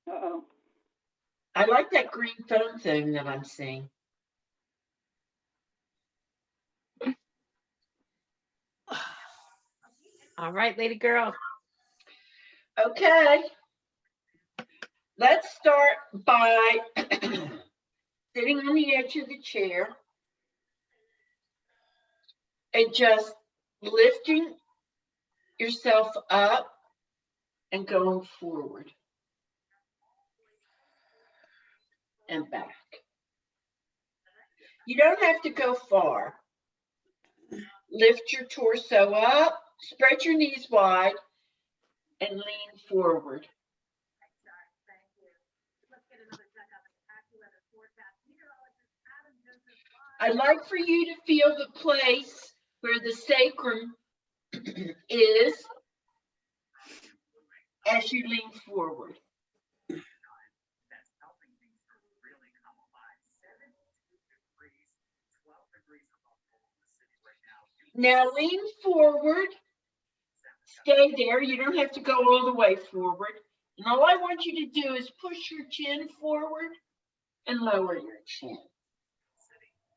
Uh-oh. I like that green phone thing that I'm seeing. All right, lady girl. Okay. Let's start by sitting on the edge of the chair and just lifting yourself up and going forward and back. You don't have to go far. Lift your torso up, spread your knees wide, and lean forward. I'd like for you to feel the place where the sacrum is as you lean forward. Now lean forward. Stay there. You don't have to go all the way forward. And all I want you to do is push your chin forward and lower your chin.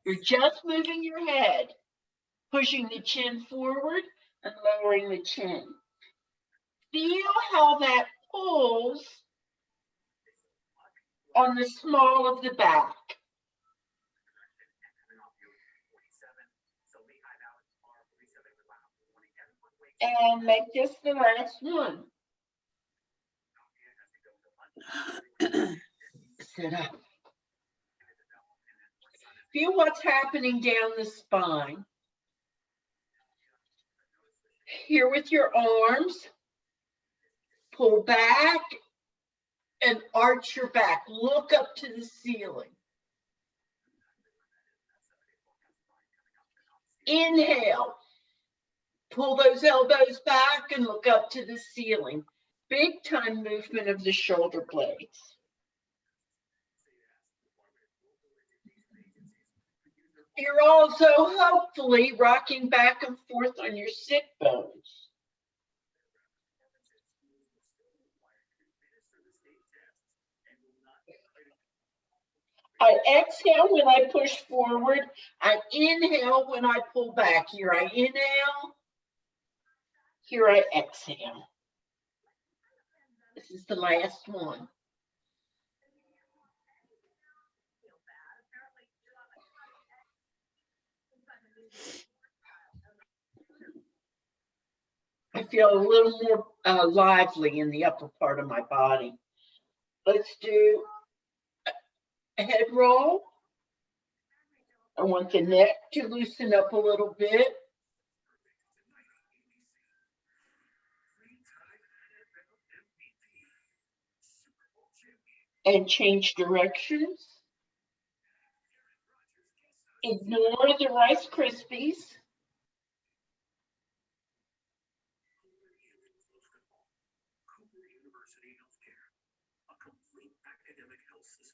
You're just moving your head, pushing the chin forward and lowering the chin. Feel how that pulls on the small of the back. And make this the last one. Sit up. Feel what's happening down the spine. Here with your arms, pull back and arch your back. Look up to the ceiling. Inhale. Pull those elbows back and look up to the ceiling. Big time movement of the shoulder blades. You're also hopefully rocking back and forth on your sit bones. I exhale when I push forward. I inhale when I pull back. Here I inhale. Here I exhale. This is the last one. I feel a little more lively in the upper part of my body. Let's do a head roll. I want the neck to loosen up a little bit. And change directions. Ignore the Rice Krispies.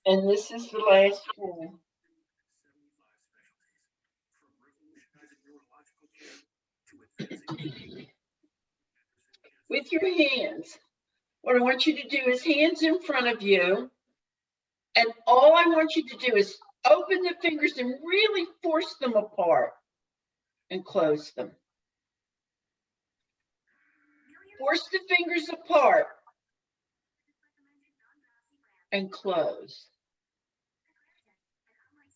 And this is the last one. With your hands, what I want you to do is hands in front of you. And all I want you to do is open the fingers and really force them apart and close them. Force the fingers apart and close.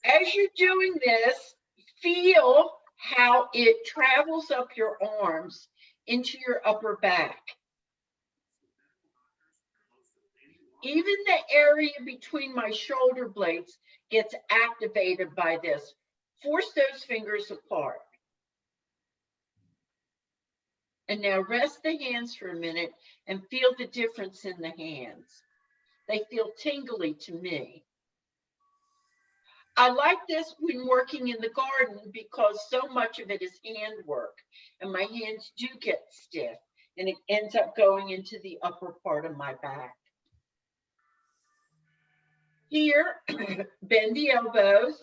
As you're doing this, feel how it travels up your arms into your upper back. Even the area between my shoulder blades gets activated by this. Force those fingers apart. And now rest the hands for a minute and feel the difference in the hands. They feel tingly to me. I like this when working in the garden because so much of it is handwork and my hands do get stiff and it ends up going into the upper part of my back. Here, bend the elbows,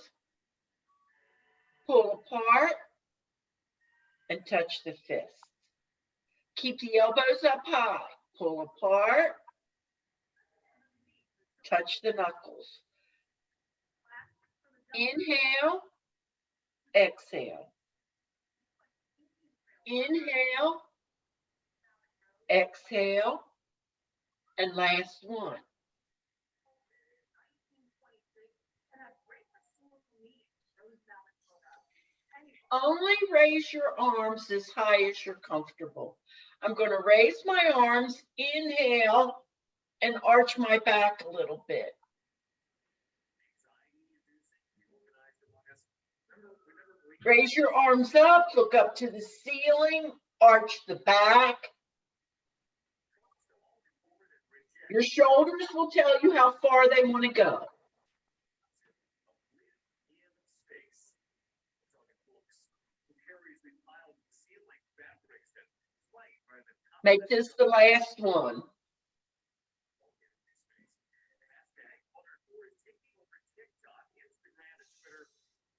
pull apart, and touch the fists. Keep the elbows up high. Pull apart. Touch the knuckles. Inhale, exhale. Inhale, exhale, and last one. Only raise your arms as high as you're comfortable. I'm going to raise my arms, inhale, and arch my back a little bit. Raise your arms up, look up to the ceiling, arch the back. Your shoulders will tell you how far they want to go. Make this the last one.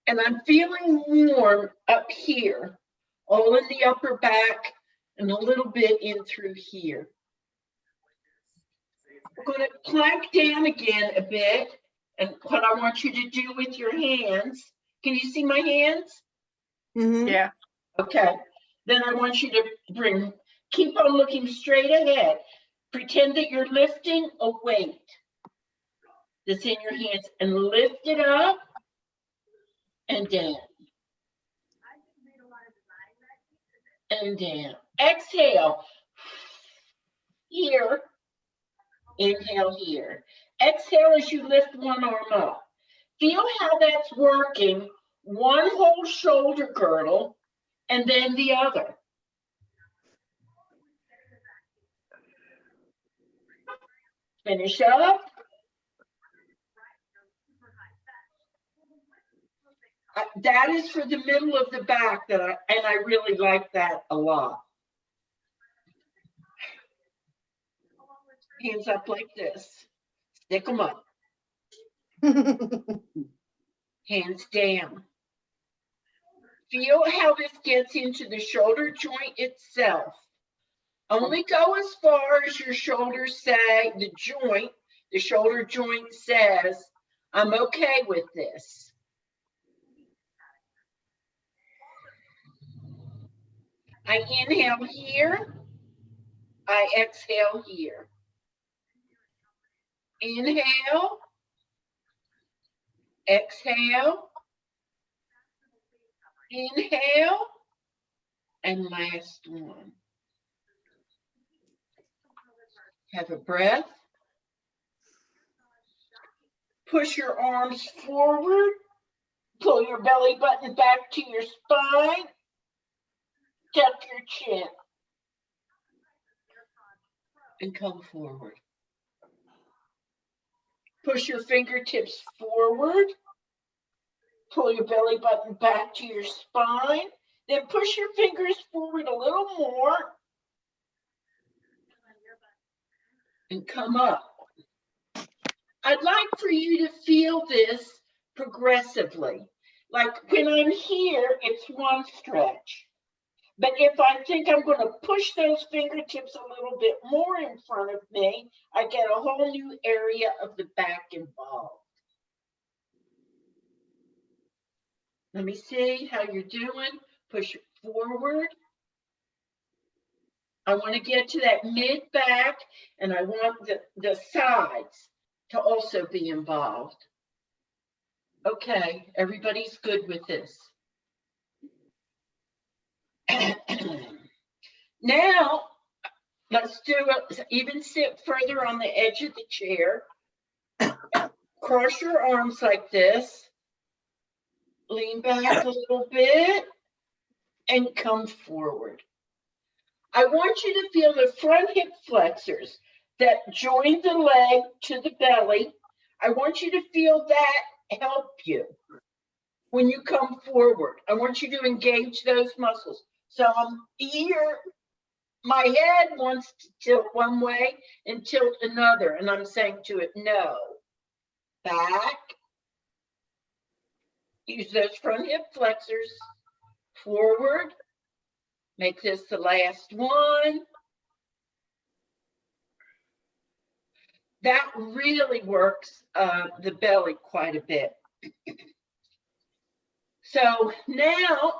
And I'm feeling warm up here, all in the upper back and a little bit in through here. We're going to plank down again a bit. And what I want you to do with your hands, can you see my hands? Mm-hmm. Yeah. Okay. Then I want you to keep on looking straight ahead. Pretend that you're lifting a weight that's in your hands and lift it up and down. And down. Exhale. Here. Inhale here. Exhale as you lift one arm up. Feel how that's working. One whole shoulder girdle and then the other. Finish up. That is for the middle of the back and I really like that a lot. Hands up like this. Stick them up. Hands down. Feel how this gets into the shoulder joint itself. Only go as far as your shoulders say, the shoulder joint says, I'm okay with this. I inhale here. I exhale here. Inhale. Exhale. Inhale. And last one. Have a breath. Push your arms forward. Pull your belly button back to your spine. Tuck your chin. And come forward. Push your fingertips forward. Pull your belly button back to your spine. Then push your fingers forward a little more. And come up. I'd like for you to feel this progressively. Like when I'm here, it's one stretch. But if I think I'm going to push those fingertips a little bit more in front of me, I get a whole new area of the back involved. Let me see how you're doing. Push it forward. I want to get to that mid back, and I want the sides to also be involved. Okay, everybody's good with this. Now, let's do it. Even sit further on the edge of the chair. Cross your arms like this. Lean back a little bit and come forward. I want you to feel the front hip flexors that join the leg to the belly. I want you to feel that help you when you come forward. I want you to engage those muscles. So I'm here. My head wants to tilt one way and tilt another, and I'm saying to it, no. Back. Use those front hip flexors. Forward. Make this the last one. That really works the belly quite a bit. So now,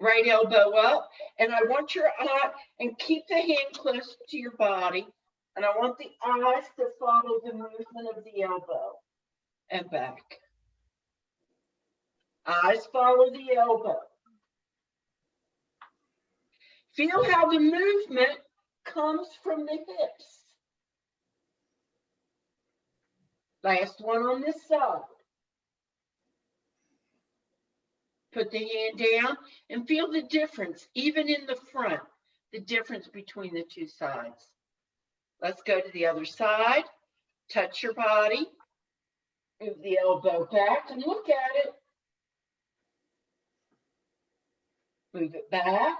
right elbow up, and I want your eye, and keep the hand close to your body, and I want the eyes to follow the movement of the elbow and back. Eyes follow the elbow. Feel how the movement comes from the hips. Last one on this side. Put the hand down and feel the difference, even in the front, the difference between the two sides. Let's go to the other side. Touch your body. Move the elbow back and look at it. Move it back.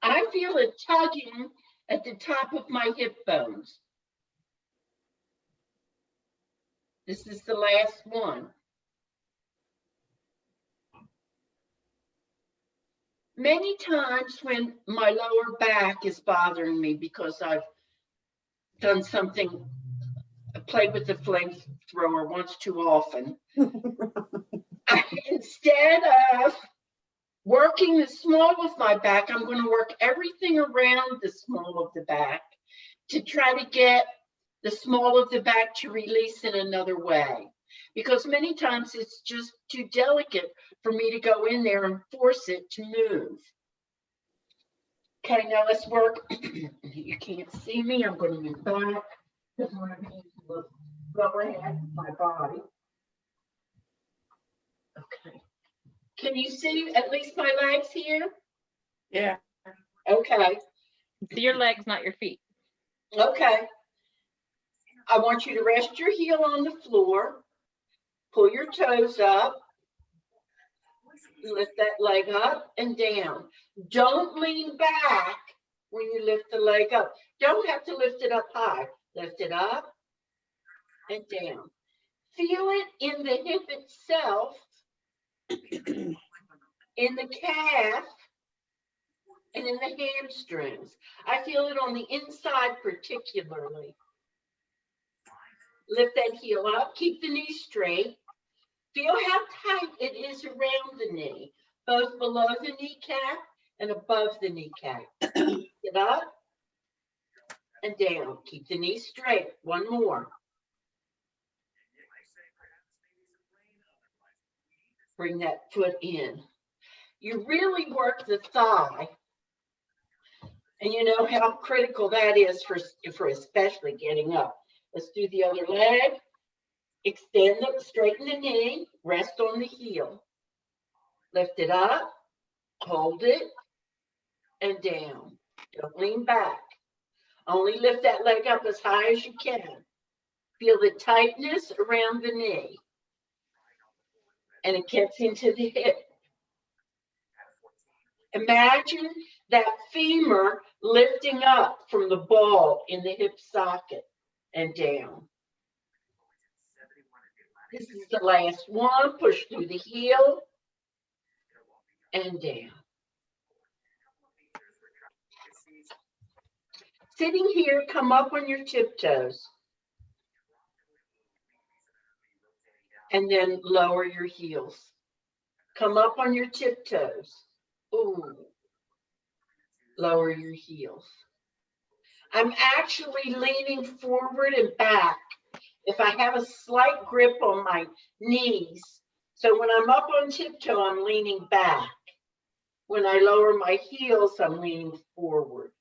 I feel it tugging at the top of my hip bones. This is the last one. Many times when my lower back is bothering me because I've done something, played with the flamethrower once too often, instead of working the small of my back, I'm going to work everything around the small of the back to try to get the small of the back to release in another way. Because many times it's just too delicate for me to go in there and force it to move. Okay, now let's work. You can't see me. I'm going to move back because I'm going to use the lower half of my body. Okay. Can you see at least my legs here? Yeah. Okay. See your legs, not your feet. Okay. I want you to rest your heel on the floor. Pull your toes up. Lift that leg up and down. Don't lean back when you lift the leg up. Don't have to lift it up high. Lift it up and down. Feel it in the hip itself, in the calf, and in the hamstrings. I feel it on the inside particularly. Lift that heel up. Keep the knee straight. Feel how tight it is around the knee, both below the kneecap and above the kneecap. Lift it up and down. Keep the knee straight. One more. Bring that foot in. You really work the thigh. And you know how critical that is for especially getting up. Let's do the other leg. Extend it, straighten the knee, rest on the heel. Lift it up, hold it, and down. Don't lean back. Only lift that leg up as high as you can. Feel the tightness around the knee. And it gets into the hip. Imagine that femur lifting up from the ball in the hip socket and down. This is the last one. Push through the heel and down. Sitting here, come up on your tiptoes. And then lower your heels. Come up on your tiptoes. Ooh. Lower your heels. I'm actually leaning forward and back. If I have a slight grip on my knees, so when I'm up on tiptoe, I'm leaning back. When I lower my heels, I'm leaning forward.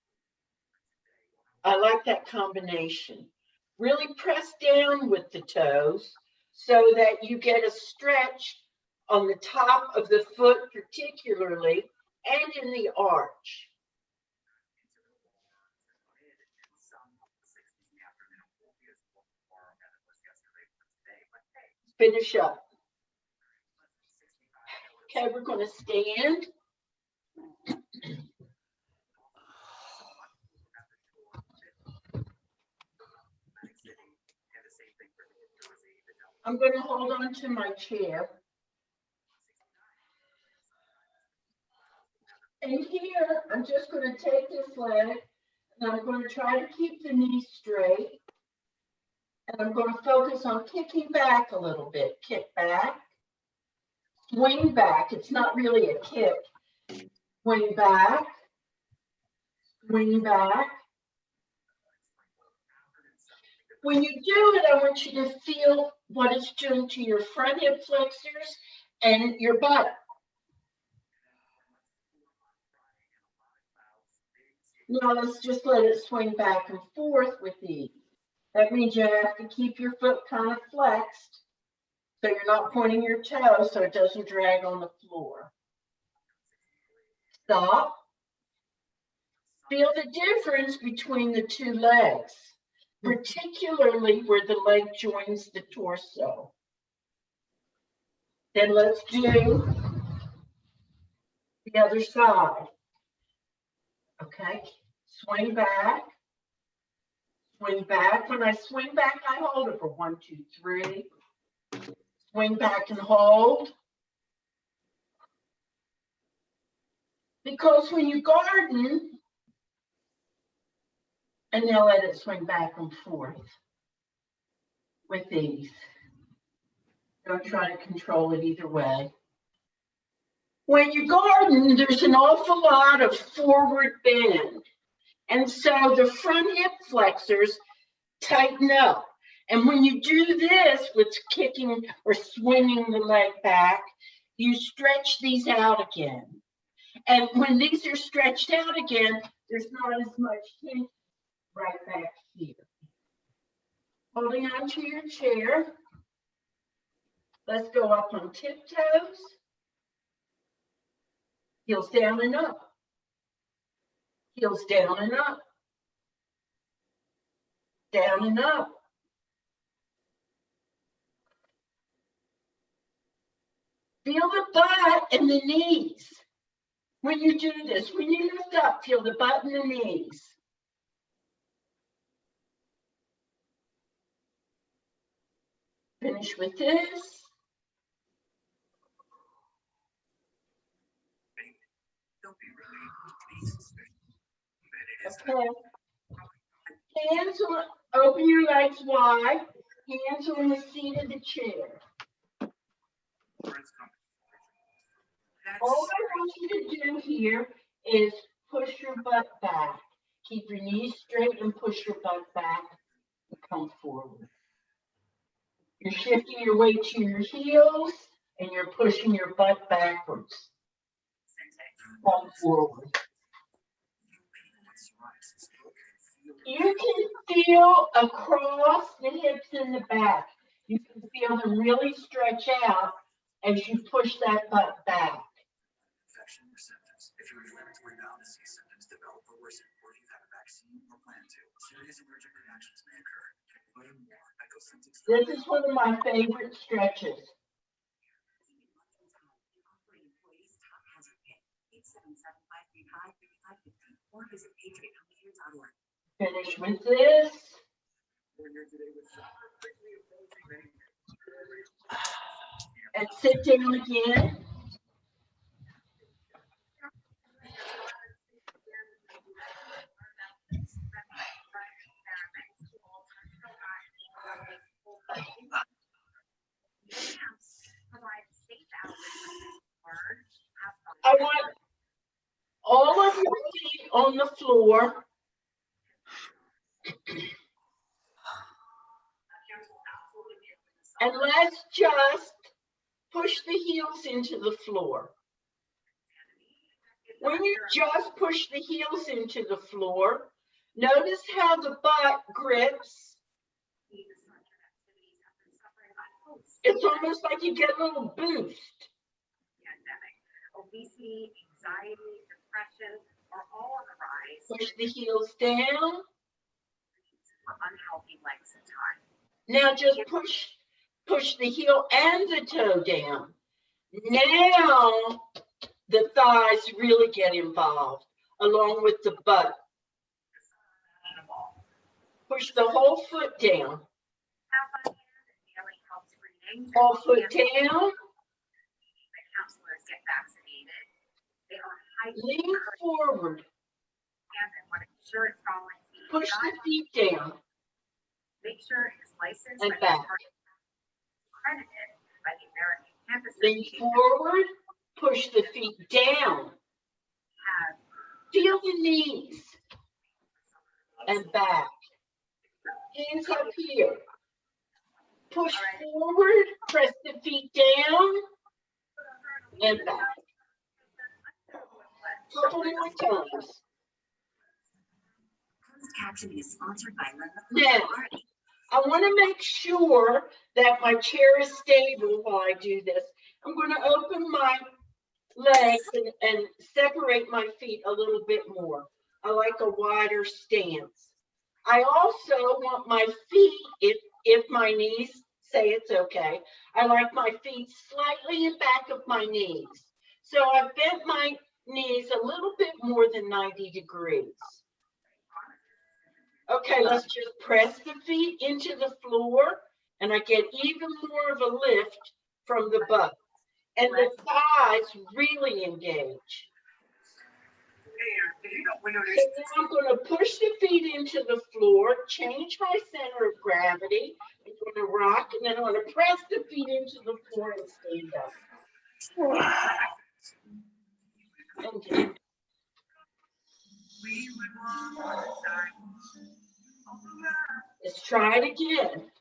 I like that combination. Really press down with the toes so that you get a stretch on the top of the foot particularly, and in the arch. Finish up. Okay, we're going to stand. I'm going to hold on to my chair. And here, I'm just going to take this leg and I'm going to try to keep the knee straight. And I'm going to focus on kicking back a little bit. Kick back, swing back. It's not really a kick. Swing back, swing back. When you do it, I want you to feel what it's doing to your front hip flexors and your butt. Now let's just let it swing back and forth with ease. That means you have to keep your foot kind of flexed so you're not pointing your toe so it doesn't drag on the floor. Stop. Feel the difference between the two legs, particularly where the leg joins the torso. Then let's do the other side. Okay, swing back, swing back. When I swing back, I hold it for 1, 2, 3. Swing back and hold. Because when you garden, and now let it swing back and forth with ease. Don't try to control it either way. When you garden, there's an awful lot of forward bend. And so the front hip flexors tighten up. And when you do this with kicking or swinging the leg back, you stretch these out again. And when these are stretched out again, there's not as much tension right back here. Holding on to your chair. Let's go up on tiptoes. Heels down and up. Heels down and up. Down and up. Feel the butt and the knees. When you do this, when you lift up, feel the butt and the knees. Finish with this. Okay. Hands on, open your legs wide. Hands on the seat of the chair. All I want you to do here is push your butt back. Keep your knees straight and push your butt back and come forward. You're shifting your weight to your heels and you're pushing your butt backwards. Come forward. You can feel across the hips and the back. You can feel them really stretch out as you push that butt back. If you're inflamed or imbalance, these symptoms develop or worsen, or if you have a vaccine or plan to, serious allergic reactions may occur. This is one of my favorite stretches. Finish with this. And sit down again. I want all of your feet on the floor. And let's just push the heels into the floor. When you just push the heels into the floor, notice how the butt grips. It's almost like you get a little boost. Obesity, anxiety, depression are all on the rise. Push the heels down. Unhealthy legs and time. Now just push the heel and the toe down. Now the thighs really get involved, along with the butt. Push the whole foot down. Whole foot down. Lean forward. Push the feet down. And back. Lean forward. Push the feet down. Feel the knees. And back. Hands up here. Push forward. Press the feet down. And back. Couple more times. Now, I want to make sure that my chair is stable while I do this. I'm going to open my legs and separate my feet a little bit more. I like a wider stance. I also want my feet, if my knees say it's okay, I like my feet slightly in back of my knees. So I've bent my knees a little bit more than 90 degrees. Okay, let's just press the feet into the floor, and I get even more of a lift from the butt. And the thighs really engage. So now I'm going to push the feet into the floor, change my center of gravity. I'm going to rock, and then I'm going to press the feet into the floor and stand up. And down. Let's try it again.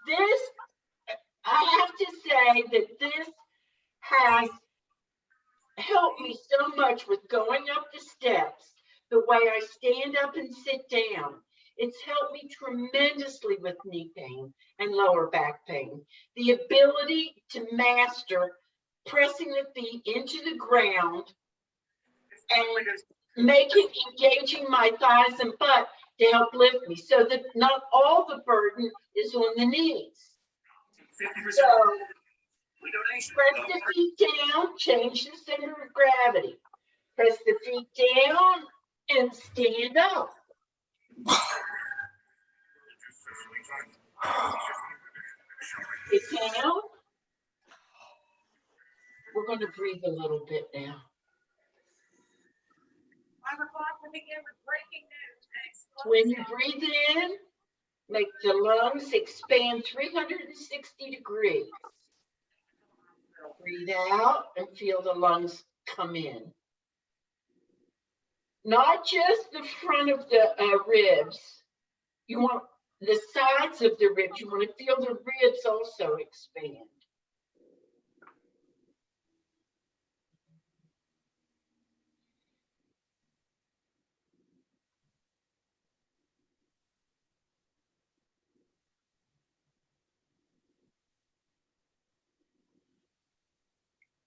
This, I have to say that this has helped me so much with going up the steps, the way I stand up and sit down. It's helped me tremendously with knee pain and lower back pain. The ability to master pressing the feet into the ground and engaging my thighs and butt to help lift me, so that not all the burden is on the knees. So press the feet down, change the center of gravity. Press the feet down and stand up. Sit down. We're going to breathe a little bit now. When you breathe in, make the lungs expand 360 degrees. Breathe out and feel the lungs come in. Not just the front of the ribs. You want the sides of the ribs. You want to feel the ribs also expand.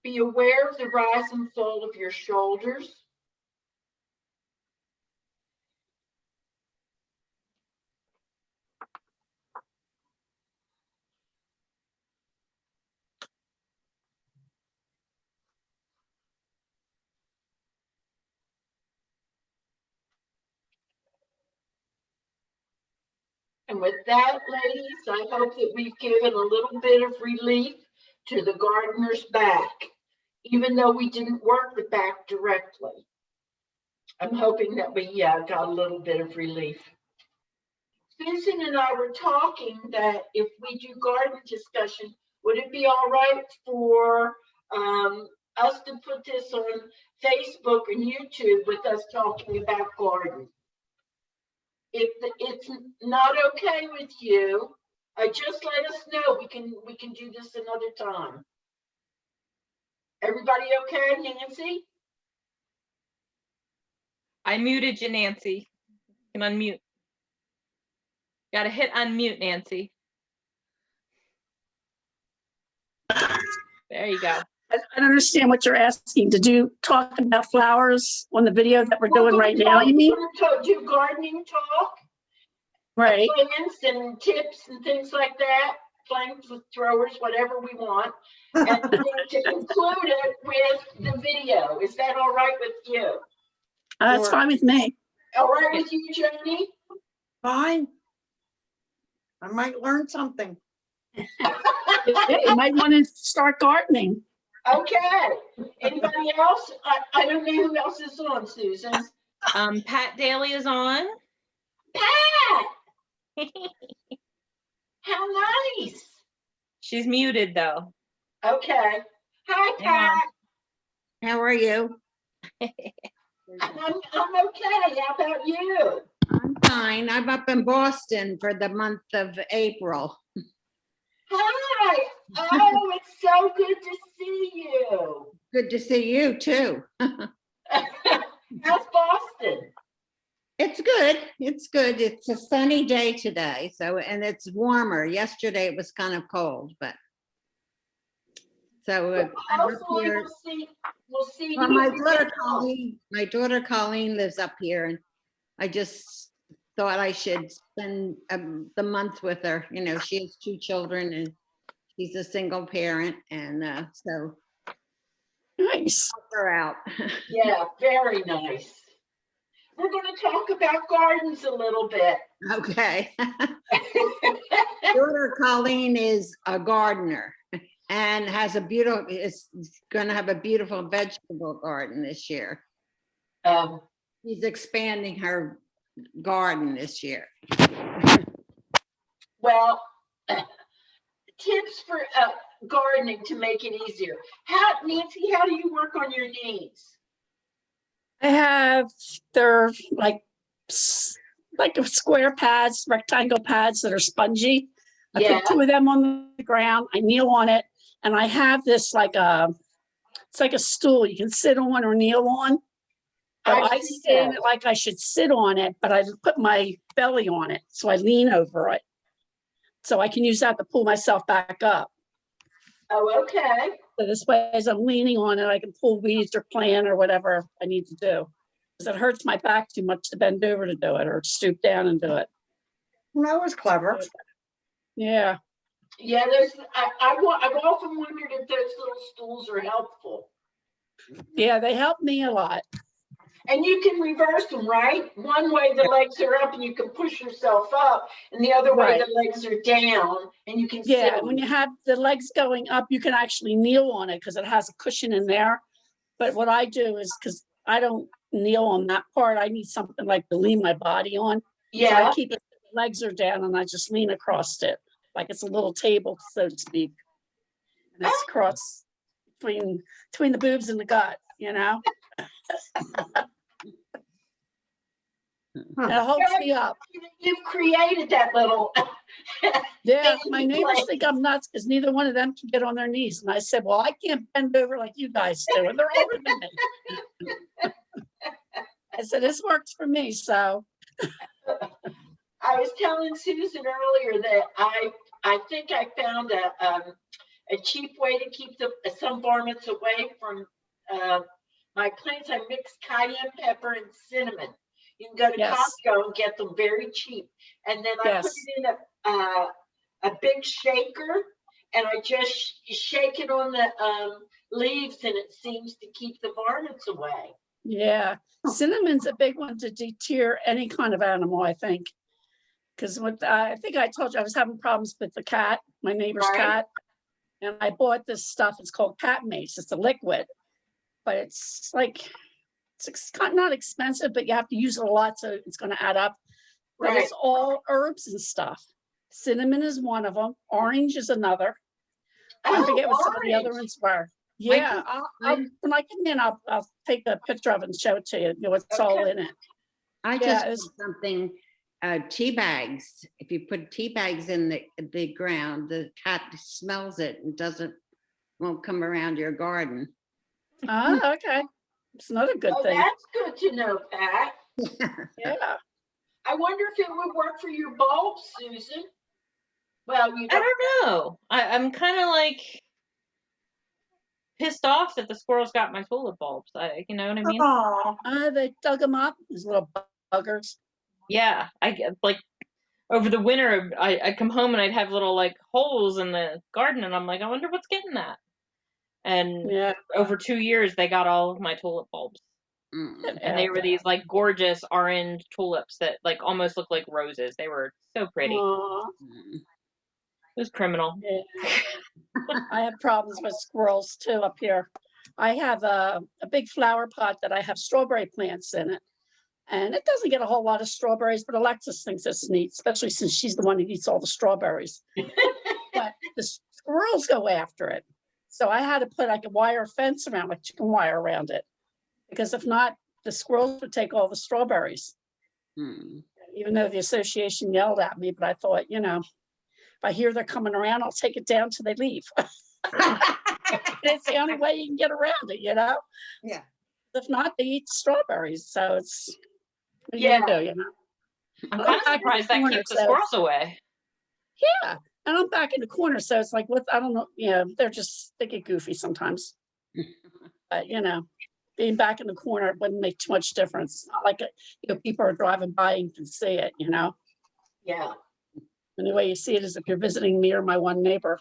Be aware of the rise and fall of your shoulders. And with that, ladies, I hope that we've given a little bit of relief to the gardener's back, even though we didn't work the back directly. I'm hoping that we got a little bit of relief. Susan and I were talking that if we do garden discussion, would it be all right for us to put this on Facebook and YouTube with us talking about garden? If it's not okay with you, just let us know. We can do this another time. Everybody okay, Nancy? I muted you, Nancy. You can unmute. Got to hit unmute, Nancy. There you go. I don't understand what you're asking. To do talk about flowers on the video that we're doing right now, you mean? We're going to do gardening talk. Right. Plants and tips and things like that. Plants with throwers, whatever we want. And to include it with the video. Is that all right with you? That's fine with me. All right with you, Joni? Fine. I might learn something. Yeah, you might want to start gardening. Okay. Anybody else? I don't know who else is on, Susan. Pat Daly is on. Pat! How nice. She's muted though. Okay. Hi, Hang on. Pat. How are you? I'm okay. How about you? I'm fine. I'm up in Boston for the month of April. Hi. Oh, it's so good to see you. Good to see you too. How's Boston? It's good. It's good. It's a sunny day today. So, and it's warmer. Yesterday it was kind of cold, but so I'm up Hopefully here. we'll see Well, you. my daughter Colleen lives up here, and I just thought I should spend the month with her. You know, she has 2 children and she's a single parent, and so Nice. help her out. Yeah, very nice. We're going to talk about gardens a little bit. Okay. Daughter Colleen is a gardener and has a beautiful, is going to have a beautiful vegetable garden this year. She's expanding her garden this year. Well, tips for gardening to make it easier. Nancy, how do you work on your knees? They're like square pads, rectangle pads that are spongy. I Yeah. put 2 of them on the ground. I kneel on it, and I have this it's like a stool you can sit on or kneel on. But I see sit in that. it like I should sit on it, but I put my belly on it, so I lean over it, so I can use that to pull myself back up. Oh, okay. So this way, as I'm leaning on it, I can pull weeds or plant or whatever I need to do. Because it hurts my back too much to bend over to do it or stoop down and do it. That was clever. Yeah. Yeah, I've often wondered if those little stools are helpful. Yeah, they help me a lot. And you can reverse them, right? One way the legs are up and you can push yourself up, and the other way Right. the legs are down and you can sit Yeah, on when them. you have the legs going up, you can actually kneel on it because it has a cushion in there. But what I do is, because I don't kneel on that part, I need something like to lean my body on. So Yeah. I keep it, the legs are down and I just lean across it, like it's a little table, so to speak. And it's cross between the boobs and the gut, you know? It holds me up. You've created that little. Yeah, Thank my you, neighbors Blake. think I'm nuts because neither one of them can get on their knees. And I said, well, I can't bend over like you guys do, and they're older than me. I said, this works for me, so. I was telling Susan earlier that I think I found a cheap way to keep some varmints away from my plants. I mix cayenne pepper and cinnamon. You can go to Yes. Costco and get them very cheap. And then I put Yes. it in a big shaker, and I just shake it on the leaves, and it seems to keep the varmints away. Yeah, cinnamon's a big one to deter any kind of animal, I think. Because I think I told you I was having problems with the cat, my neighbor's Right. cat. And I bought this stuff, it's called cat mace. It's a liquid, but it's like, it's not expensive, but you have to use it a lot, so it's going to add up. But Right. it's all herbs and stuff. Cinnamon is one of them. Orange is another. I forget what some of the other orange. ones were. Yeah, when I come in, I'll take a picture of it and show it to you. You know what's all Okay. in it. I Yeah, just it's- put something, tea bags. If you put tea bags in the ground, the cat smells it and won't come around your garden. Ah, okay. It's another good Oh, thing. that's good to know, Pat. Yeah. I wonder if it would work for your bulbs, Susan. Well, you I don't know. I'm kind of like pissed off that the squirrels got my tulip bulbs. You know what I mean? Oh, They dug them up, these little buggers. Yeah, I get like over the winter, I'd come home and I'd have little like holes in the garden, and I'm like, I wonder what's getting that. And Yeah. over 2 years, they got all of my tulip bulbs, Mm. and they were these like gorgeous orange tulips that like almost look like roses. They were so pretty. Aw. Mm. was criminal. Yeah. I have problems with squirrels too up here. I have a big flower pot that I have strawberry plants in it. And it doesn't get a whole lot of strawberries, but Alexis thinks it's neat, especially since she's the one who eats all the strawberries. But the squirrels go after it. So I had to put like a wire fence around, like chicken wire around it. Because if not, the squirrels would take all the strawberries. Even though the association yelled at me, but I thought, you know, if I hear they're coming around, I'll take it down till they leave. It's the only way you can get around it, you know? Yeah. If not, they eat strawberries. So it's, what are you Yeah. gonna do, you know? I'm kind of surprised that keeps the squirrels away. Yeah. And I'm back in the corner. So it's like, what, I don't know, you know, they get goofy sometimes. But, you know, being back in the corner wouldn't make too much difference. It's not like, you know, people are driving by and you can see it, you know? Yeah. And the way you see it is if you're visiting me or my one neighbor.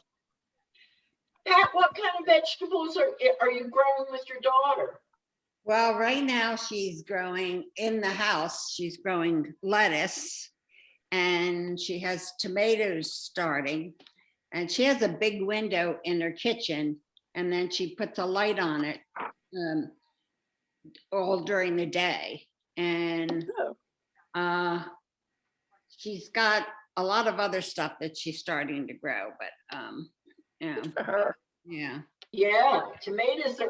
Pat, what kind of vegetables are you growing with your daughter? Well, right now she's growing in the house. She's growing lettuce and she has tomatoes starting. And she has a big window in her kitchen and then she puts a light on it all during the day. And she's got a lot of other stuff that she's starting to grow, but yeah. For her. Yeah. Yeah, tomatoes are.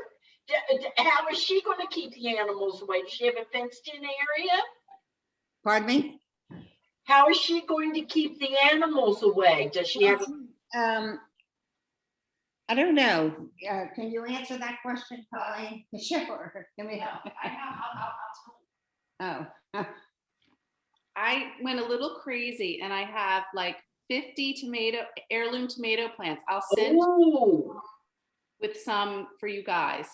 How is she going to keep the animals away? Does she have a fenced-in area? Pardon me? How is she going to keep the animals away? Does she have? I don't know. Can you answer that question, Colleen? Sure. Give me Oh. I went a little crazy and I have like 50 heirloom tomato plants. I'll send Oh. with some for you guys.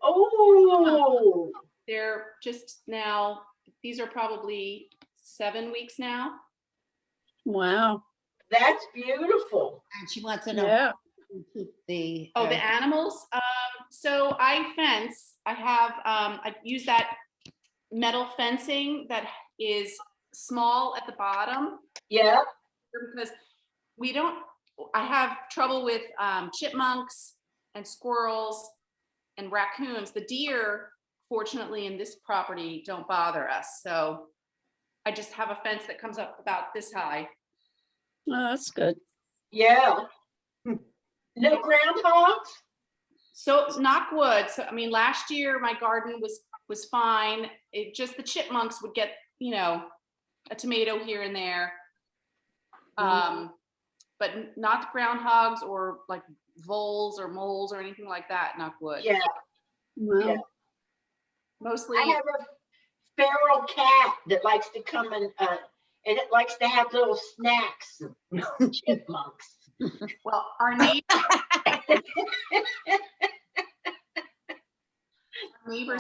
Oh. They're just now, these are probably 7 weeks now. Wow. That's beautiful. And she wants to know. Yeah. Keep the The animals. So I fence. I have I use that metal fencing that is small at the bottom. Yeah. Because I have trouble with chipmunks and squirrels and raccoons. The deer, fortunately, in this property don't bother us. So I just have a fence that comes up about this high. Oh, that's good. Yeah. No groundhogs? So knock wood. So I mean, last year my garden was fine. It just the chipmunks would get, you know, a tomato here and there. But not groundhogs or like voles or moles or anything like that. Knock wood. Yeah. Wow. Yeah. Mostly. I have a feral cat that likes to come and it likes to have little snacks. Chipmunks. Well, our neighbors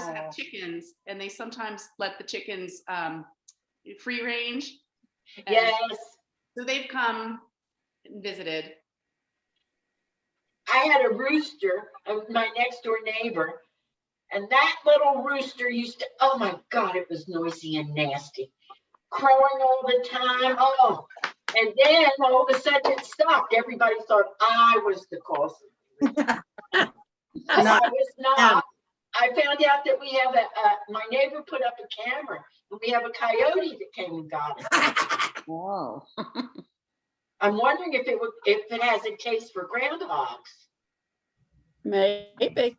have chickens, and they sometimes let the chickens free range. And Yes. so they've come and visited. I had a rooster, my next door neighbor, and that little rooster used to, oh my God, it was noisy and nasty. Crowing all the time. Oh, and then all of a sudden it stopped. Everybody thought I was the cause. I was not. I found out that we have my neighbor put up a camera and we have a coyote that came and got it. Whoa. I'm wondering if it has a taste for groundhogs. Maybe.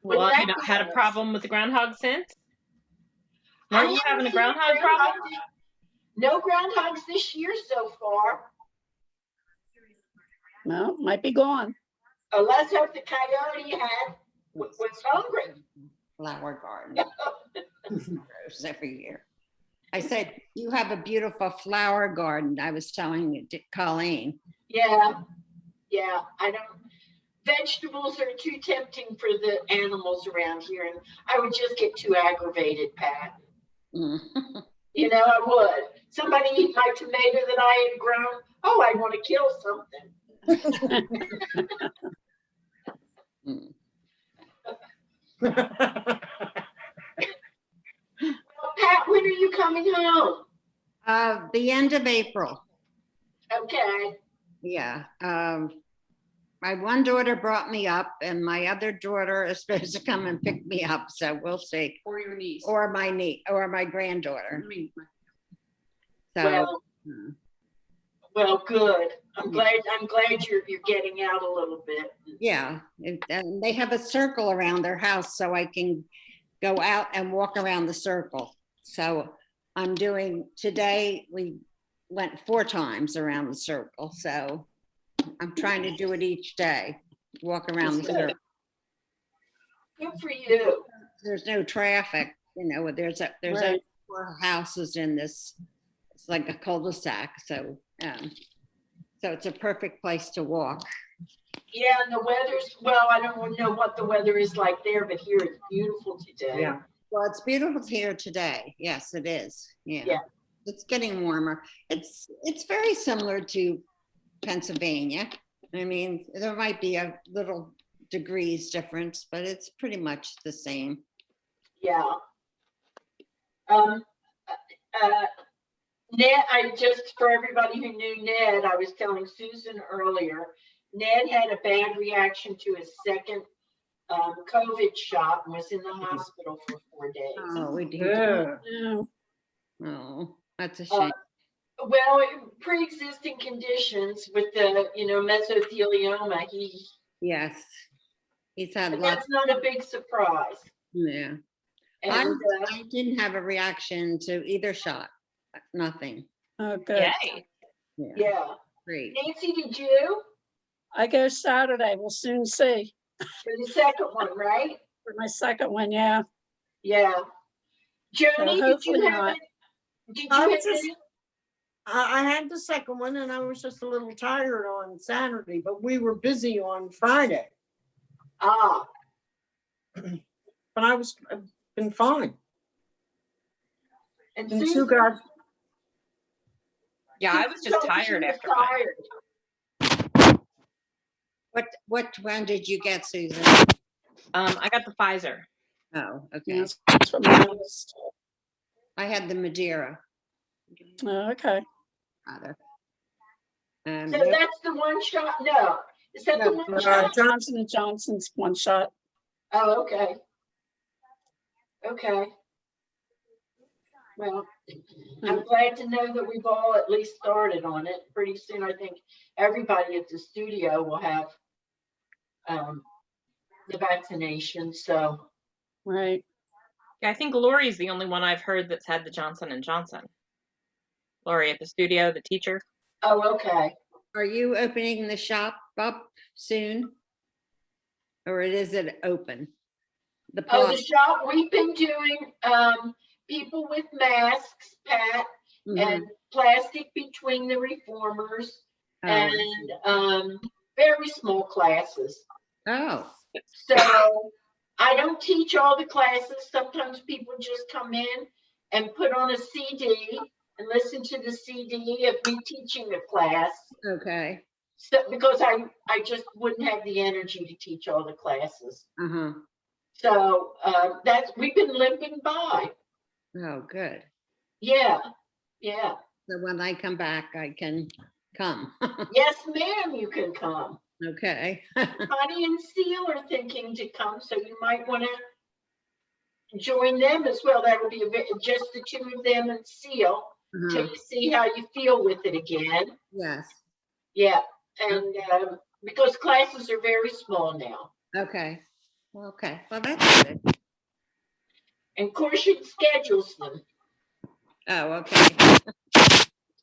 Well, Wouldn't you that not be had a nice? problem with the groundhog since? I Weren't you haven't having a seen groundhog problem? No groundhogs this year so far. Well, might be gone. Let's hope the coyote was hungry. Flower garden. Grows every year. I said, you have a beautiful flower garden. I was telling you, Colleen. Yeah, I don't. Vegetables are too tempting for the animals around here, and I would just get too aggravated, Pat. You know, I would. Somebody eat my tomato that I had grown. Oh, I want to kill something. Pat, when are you coming home? The end of April. Okay. Yeah. My one daughter brought me up and my other daughter is supposed to come and pick me up. So we'll see. Or your niece. Or my niece or my granddaughter. I mean, So Well, mm, well, good. I'm Yeah. glad you're getting out a little bit. yeah. And they have a circle around their house so I can go out and walk around the circle. So I'm doing today, we went 4 times around the circle. So I'm trying to do it each day, walk around the That's good. circle. Good for you. There's no traffic, there's Right. 4 houses in this, it's like a cul-de-sac. So it's a perfect place to walk. Yeah, and the weather's, well, I don't know what the weather is like there, but here it's beautiful today. Yeah. Well, it's beautiful here today. Yes, it is. Yeah. Yeah. It's getting warmer. It's very similar to Pennsylvania. I mean, there might be a little degrees difference, but it's pretty much the same. Yeah. Ned, for everybody who knew Ned, I was telling Susan earlier, Ned had a bad reaction to his second COVID shot and was in the hospital for 4 days. Oh, we do. Yeah. Yeah. Oh, that's a shame. Well, pre-existing conditions with the, mesothelioma, Yes. He's had but lots. that's not a big surprise. Yeah. And I didn't have a reaction to either shot. Nothing. Oh, good. Yay. yeah. Great. Nancy, did you? I go Saturday. We'll soon see. For the second one, right? For my second one, yeah. Yeah. Joni, did hopefully you have not. it? Did I you have was just- any? I had the second one and I was just a little tired on Saturday, but we were busy on Friday. Ah, But I've been fine. and And Susan, two guys, Yeah, I was Susan just told me she tired was after mine. tired. What one did you get, Susan? I got the Pfizer. Oh, okay. Yeah, that's what mine was. I had the Madeira. Oh, okay. Rather. So that's the one shot? No. Is that the No, one shot? Johnson & Johnson's one shot. Oh, okay. Okay. Well, I'm glad to know that we've all at least started on it. Pretty soon, I think everybody at the studio will have the vaccination. So, Right. Yeah, I think Lori's the only one I've heard that's had the Johnson & Johnson. Lori at the studio, the teacher. oh, okay. Are you opening the shop up soon? Or is it open? The Oh, the plaza? shop, we've been doing people with masks, Pat, Mhm. and plastic between the reformers, Oh, and very small classes. Oh, So I don't teach all the classes. Sometimes people just come in and put on a CD and listen to the CD of me teaching a class. okay. So because I just wouldn't have the energy to teach all the classes. Uh-huh. So we've been limping by. Oh, good. Yeah, yeah. So when I come back, I can come. Yes, ma'am, you can come. Okay. Connie and Seal are thinking to come, so you might want to join them as well. That'll be just the 2 of them and Seal till Uh-huh. you see how you feel with it again. Yes. Yeah, and because classes are very small now. Okay. Okay. Well, that's good. And Corshid schedules them Oh, okay.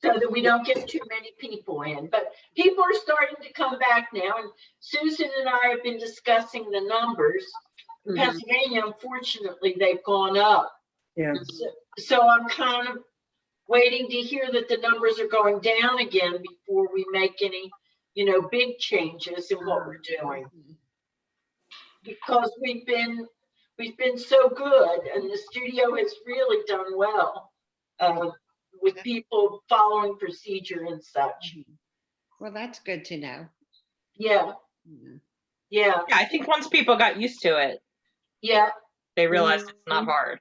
so that we don't get too many people in. But people are starting to come back now, and Susan and I have been discussing the numbers. In Mhm. Pennsylvania, unfortunately, they've gone up. yeah. So I'm kind of waiting to hear that the numbers are going down again before we make any, big changes in what we're doing. Because we've been so good, and the studio has really done well with people following procedure and such. Well, that's good to know. Yeah, Yeah. yeah, Yeah, I think once people got used to it, yeah. they realized it's not hard.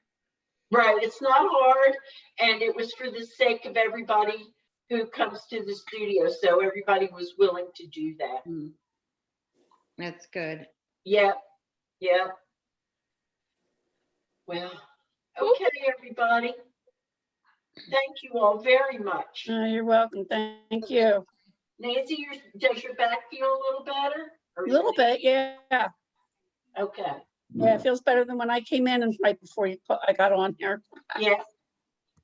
Right. It's not hard, and it was for the sake of everybody who comes to the studio, so everybody was willing to do that. That's good. Yep, yep. Well, okay, everybody. Thank you all very much. You're welcome. Thank you. Nancy, does your back feel a little better? A little bit, yeah. Okay, Yeah, it feels better than when I came in and right before I got on here. yeah.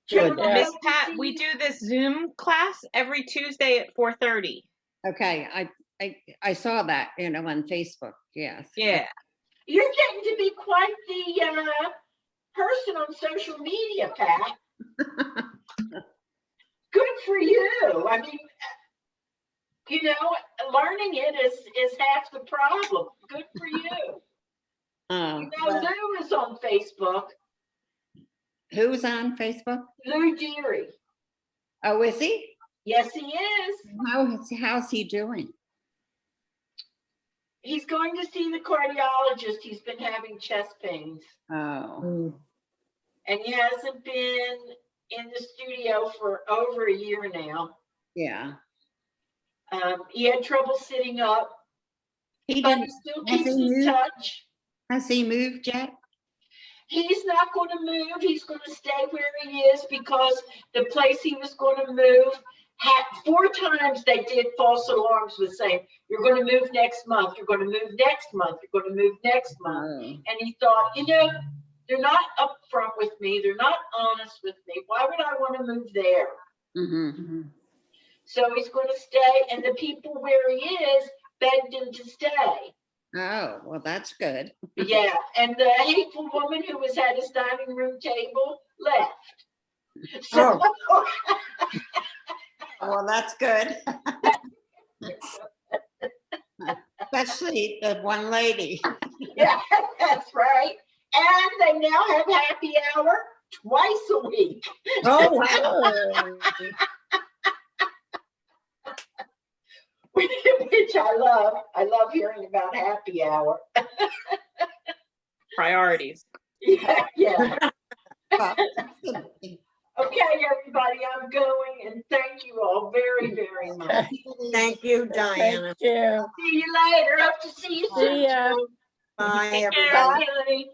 Good. Jennifer, Miss hope to Pat, see we you. do this Zoom class every Tuesday at 4:30. Okay, I saw that, on Facebook, yes. Yeah. You're getting to be quite the person on social media, Pat. Good for you. I mean, learning it is half the problem. Good for you. Well, Lou is on Facebook. who's on Facebook? Lou Deary. Oh, is he? Yes, he is. How's he doing? He's going to see the cardiologist. He's been having chest pains. Oh, And he hasn't been in the studio for over a year now. yeah. He had trouble sitting up, He but he didn't, still has keeps he in moved? touch. Has he moved yet? He's not going to move. He's going to stay where he is because the place he was going to move had 4 times they did false alarms with saying, you're going to move next month. You're going to move next month. You're going to move next month. Oh, And he thought, they're not upfront with me. They're not honest with me. Why would I want to move there? mm-hmm. So he's going to stay. And the people where he is begged him to stay. Oh, well, that's good. Yeah, and the hateful woman who was at his dining room table left. So, Well, that's good. Especially the one lady. yeah, that's right. And they now have happy hour twice a week. Oh, wow. Oh, Which I love. I love hearing about happy hour. Priorities. Yeah, yeah. Well, Okay, everybody, I'm going, and thank you all very, very much. Thank you, Diana. thank you. See you later. Hope to see you soon. See ya. Joe. Bye, Take care. everybody. Bye, honey.